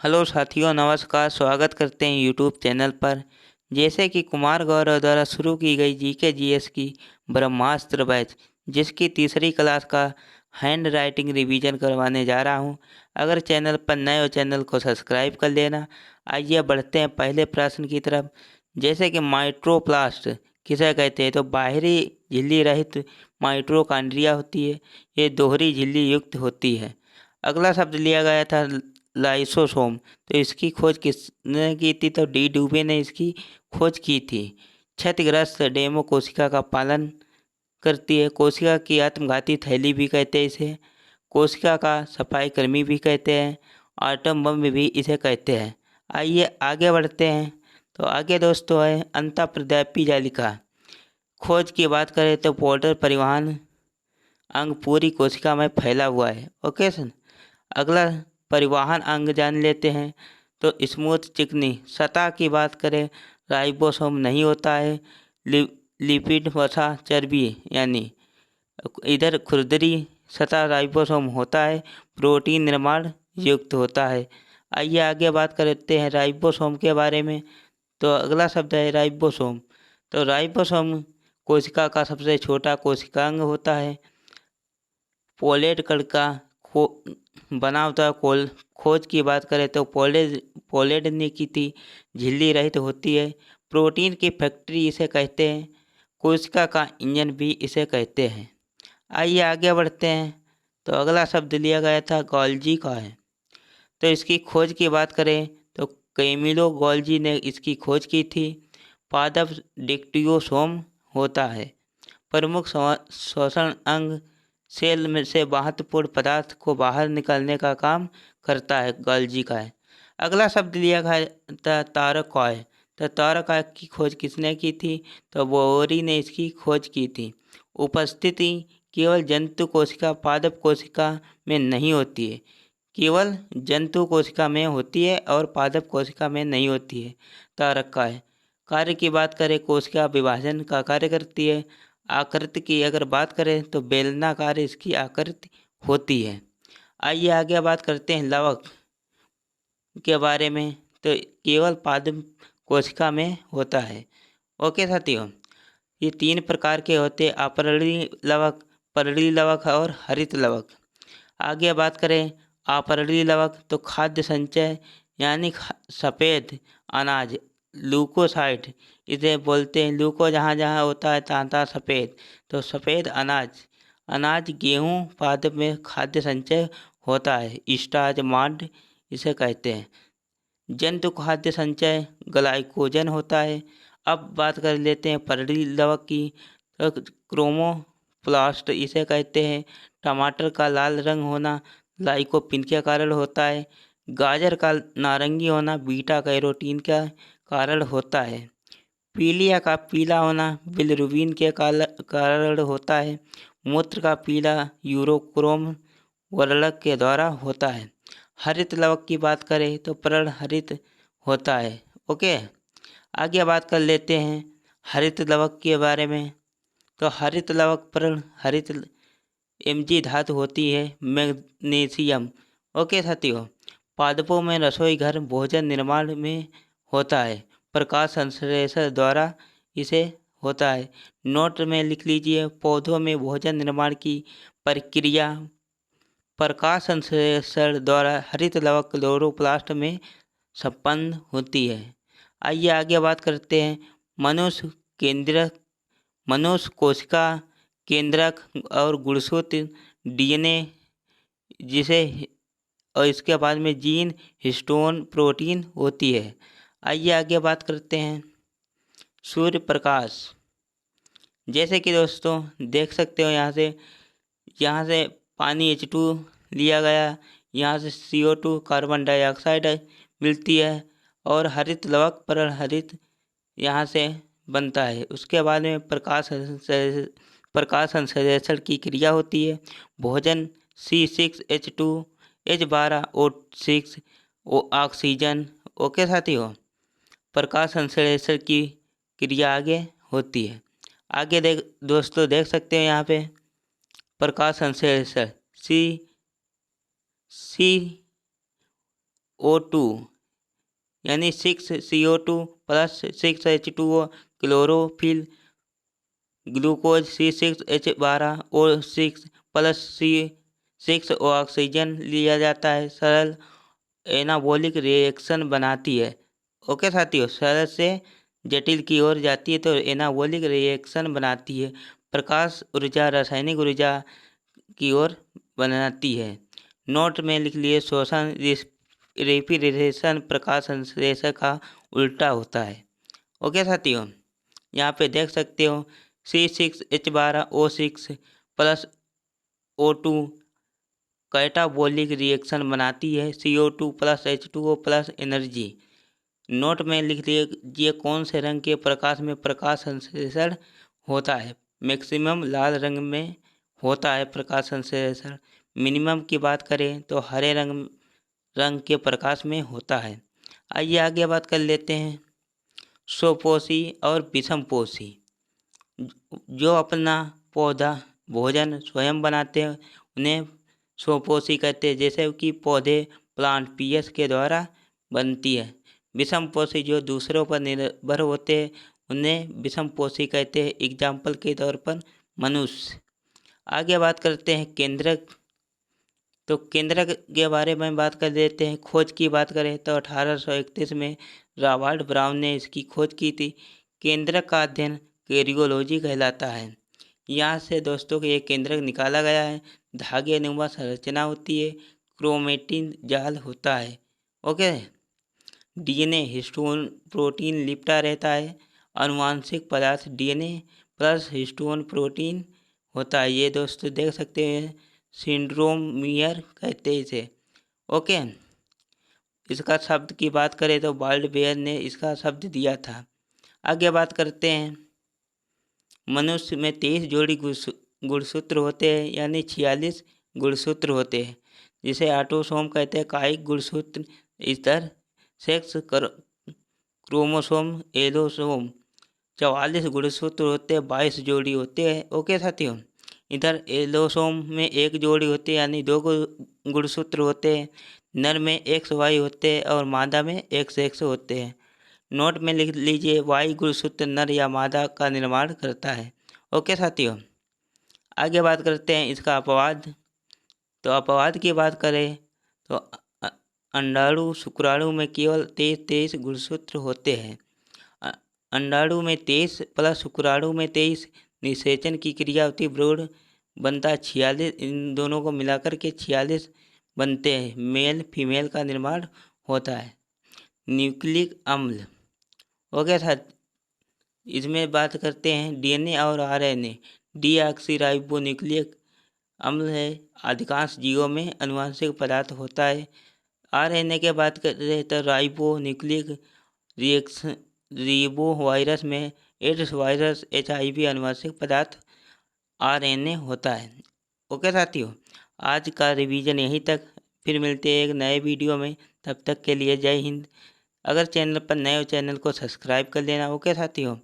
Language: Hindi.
हेलो साथियों, नमस्कार। स्वागत करते हैं यूट्यूब चैनल पर। जैसे कि कुमार गौरव द्वारा शुरू की गई जीके जीएस की ब्रह्मास्त्र बैच, जिसकी तीसरी क्लास का हैंड राइटिंग रिवीजन करवाने जा रहा हूं। अगर चैनल पर नए हो, चैनल को सब्सक्राइब कर लेना। आइए बढ़ते हैं पहले प्रश्न की तरफ। जैसे कि माइट्रोप्लास्ट किसे कहते हैं, तो बाहरी झिल्ली रहित माइट्रोकांड्रिया होती है। ये दोहरी झिल्ली युक्त होती है। अगला शब्द लिया गया था लाइसोसोम। तो इसकी खोज किसने की थी, तो डी डुबे ने इसकी खोज की थी। क्षतिग्रस्त डेमो कोशिका का पालन करती है। कोशिका की आत्मघाती थैली भी कहते हैं इसे। कोशिका का सफाई कर्मी भी कहते हैं। आटम बम भी इसे कहते हैं। आइए आगे बढ़ते हैं। तो आगे दोस्तों है अंतःप्रद्रव्य जालिका। खोज की बात करें तो पोर्टल परिवहन अंग पूरी कोशिका में फैला हुआ है। Okay sir. अगला परिवहन अंग जान लेते हैं। तो स्मूथ चिकनी सतह की बात करें, राइबोसोम नहीं होता है। लि, लिपिड वसा चर्बी यानी इधर खुरदरी सतह राइबोसोम होता है। प्रोटीन निर्माण युक्त होता है। आइए आगे बात करते हैं राइबोसोम के बारे में। तो अगला शब्द है राइबोसोम। तो राइबोसोम कोशिका का सबसे छोटा कोशिकांग होता है। पोलेट कण का खो बना होता है। खोज की बात करें तो पोलेट ने की थी। झिल्ली रहित होती है। प्रोटीन की फैक्ट्री इसे कहते हैं। कोशिका का इंजन भी इसे कहते हैं। आइए आगे बढ़ते हैं। तो अगला शब्द लिया गया था गोल्जी का है। तो इसकी खोज की बात करें तो कैमिलो गोल्जी ने इसकी खोज की थी। पादप डिक्टियोसोम होता है। प्रमुख श्वसन अंग सेल में से महत्वपूर्ण पदार्थ को बाहर निकालने का काम करता है। गोल्जी का है। अगला शब्द लिया गया था तारकॉय। तो तारकॉय की खोज किसने की थी, तो बोरी ने इसकी खोज की थी। उपस्थिति केवल जंतु कोशिका पादप कोशिका में नहीं होती है। केवल जंतु कोशिका में होती है और पादप कोशिका में नहीं होती है। तारकॉय कार्य की बात करें, कोशिका विभाजन का कार्य करती है। आकृति की अगर बात करें तो बेलनाकार इसकी आकृति होती है। आइए आगे बात करते हैं लवक के बारे में। तो केवल पादप कोशिका में होता है। ओके साथियों, ये तीन प्रकार के होते हैं, अपरणीय लवक, पर्णीय लवक और हरित लवक। आगे बात करें अपरणीय लवक, तो खाद्य संचय यानी सफ़ेद अनाज लूकोसाइट इसे बोलते हैं। लूको जहाँ जहाँ होता है तहाँ तहाँ सफ़ेद, तो सफ़ेद अनाज अनाज गेहूँ पादप में खाद्य संचय होता है। स्टार्च मांड इसे कहते हैं। जंतु खाद्य संचय ग्लाइकोजन होता है। अब बात कर लेते हैं पर्णीय लवक की। तो क्रोमोप्लास्ट इसे कहते हैं। टमाटर का लाल रंग होना लाइकोपिन के कारण होता है। गाजर का नारंगी होना बीटा कैरोटीन का कारण होता है। पीलिया का पीला होना बिलिरुबिन के कारण होता है। मूत्र का पीला यूरोक्रोम वर्णक के द्वारा होता है। हरित लवक की बात करें तो पर्ण हरित होता है। ओके, आगे बात कर लेते हैं हरित लवक के बारे में। तो हरित लवक पर्ण हरित एमजी धातु होती है, मैग्नीशियम। ओके साथियों, पादपों में रसोई घर भोजन निर्माण में होता है। प्रकाश संश्लेषण द्वारा इसे होता है। नोट में लिख लीजिए, पौधों में भोजन निर्माण की प्रक्रिया प्रकाश संश्लेषण द्वारा हरित लवक क्लोरोप्लास्ट में संपन्न होती है। आइए आगे बात करते हैं मनुष्य केंद्रक मनुष्य कोशिका केंद्रक और गुणसूत्र डीएनए जिसे और इसके बाद में जीन हिस्टोन प्रोटीन होती है। आइए आगे बात करते हैं सूर्य प्रकाश। जैसे कि दोस्तों देख सकते हो यहाँ से पानी H2 लिया गया, यहाँ से CO2 कार्बन डाइऑक्साइड मिलती है और हरित लवक पर्ण हरित यहाँ से बनता है। उसके बाद में प्रकाश संश्लेषण की क्रिया होती है। भोजन C6H2 H12O6 ऑक्सीजन। ओके साथियों, प्रकाश संश्लेषण की क्रिया आगे होती है। आगे दोस्तों देख सकते हैं यहाँ पे प्रकाश संश्लेषण सी O2 यानी 6CO2 plus 6H2O chlorophyll glucose C6H12 और 6 प्लस C6 ऑक्सीजन लिया जाता है। सरल एनाबॉलिक रिएक्शन बनाती है। ओके साथियों, सरल से जटिल की ओर जाती है तो एनाबॉलिक रिएक्शन बनाती है। प्रकाश ऊर्जा रासायनिक ऊर्जा की ओर बनाती है। नोट में लिख लिए श्वसन रेफ्रिजरेशन प्रकाश संश्लेषण का उल्टा होता है। ओके साथियों, यहाँ पे देख सकते हो C6H12O6 plus O2 catabolic reaction बनाती है। CO2 plus H2O plus energy. Note में लिख लीजिए कौन से रंग के प्रकाश में प्रकाश संश्लेषण होता है। मैक्सिमम लाल रंग में होता है प्रकाश संश्लेषण। मिनिमम की बात करें तो हरे रंग के प्रकाश में होता है। आइए आगे बात कर लेते हैं स्वपोषी और विषमपोषी। जो अपना पौधा भोजन स्वयं बनाते हैं उन्हें स्वपोषी कहते हैं, जैसे कि पौधे प्लांट पीएस के द्वारा बनती है। विषमपोषी जो दूसरों पर निर्भर होते हैं उन्हें विषमपोषी कहते हैं। एग्जाम्पल के तौर पर मनुष्य। आगे बात करते हैं केंद्रक। तो केंद्रक के बारे में बात कर देते हैं। खोज की बात करें तो 1831 में रॉबर्ट ब्राउन ने इसकी खोज की थी। केंद्रक का अध्ययन कैरियोलॉजी कहलाता है। यहाँ से दोस्तों ये केंद्रक निकाला गया है। धागे नुमा संरचना होती है। क्रोमेटिन जाल होता है। ओके, डीएनए हिस्टोन प्रोटीन लिपटा रहता है। आनुवांशिक पदार्थ डीएनए प्लस हिस्टोन प्रोटीन होता है। ये दोस्तों देख सकते हैं सिंड्रोमियर कहते हैं इसे। ओके, इसका शब्द की बात करें तो बाल्डबेयर ने इसका शब्द दिया था। आगे बात करते हैं मनुष्य में 23 जोड़ी गुणसूत्र होते हैं, यानी 46 गुणसूत्र होते हैं, जिसे ऑटोसोम कहते हैं। कायिक गुणसूत्र इधर सेक्स क्रोमोसोम एलोसोम 44 गुणसूत्र होते हैं, 22 जोड़ी होते हैं। ओके साथियों, इधर एलोसोम में 1 जोड़ी होती है, यानी 2 गुणसूत्र होते हैं। नर में XY होते हैं और मादा में XX होते हैं। नोट में लिख लीजिए Y गुणसूत्र नर या मादा का निर्माण करता है। ओके साथियों, आगे बात करते हैं इसका अपवाद। तो अपवाद की बात करें तो अंडाणु शुक्राणु में केवल 23 गुणसूत्र होते हैं। अंडाणु में 23 प्लस शुक्राणु में 23 निषेचन की क्रिया होती है। भ्रूण बनता 46, इन दोनों को मिलाकर के 46 बनते हैं। मेल फीमेल का निर्माण होता है। न्यूक्लिक अम्ल। ओके साथ, इसमें बात करते हैं डीएनए और आरएनए। डीऑक्सीराइबोन्यूक्लिक अम्ल है। अधिकांश जीवों में आनुवंशिक पदार्थ होता है। आरएनए के बात करें तो राइबोन्यूक्लिक रिएक्शन रीबो वायरस में एड्स वायरस HIV आनुवंशिक पदार्थ आरएनए होता है। ओके साथियों, आज का रिवीजन यहीं तक। फिर मिलते हैं एक नए वीडियो में। तब तक के लिए जय हिंद। अगर चैनल पर नए हो चैनल को सब्सक्राइब कर लेना। ओके साथियों।